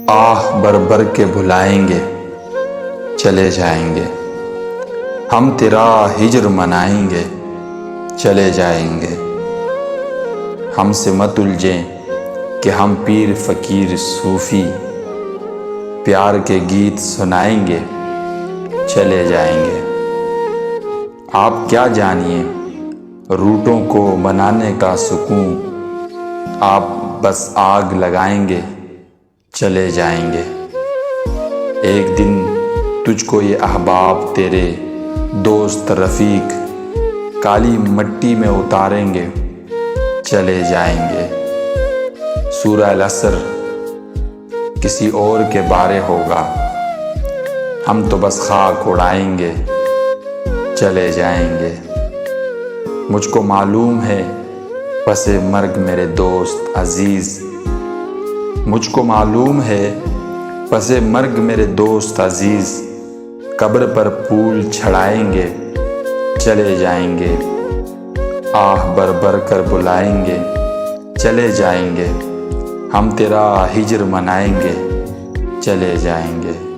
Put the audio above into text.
आह भर भर के बुलाएंगे, चले जाएंगे। हम तेरा हिज्र मनाएंगे, चले जाएंगे। हमसे मत उलझें कि हम पीर फ़कीर सूफ़ी प्यार के गीत सुनाएंगे, चले जाएंगे। आप क्या जानिए रूठों को मनाने का सुकून, आप बस आग लगाएंगे, चले जाएंगे। एक दिन तुझको ये अहबाब तेरे दोस्त रफ़ीक काली मट्टी में उतारेंगे, चले जाएंगे। सूरह अल-असर किसी और के बारे होगा, हम तो बस खाक उड़ाएंगे, चले जाएंगे। मुझको मालूम है पसे मर्ग मेरे दोस्त अजीज़, मुझको मालूम है पसे मर्ग मेरे दोस्त अजीज़, कब्र पर फूल चढ़ाएंगे, चले जाएंगे। आह भर भर कर बुलाएंगे, चले जाएंगे। हम तेरा हिज्र मनाएंगे, चले जाएंगे।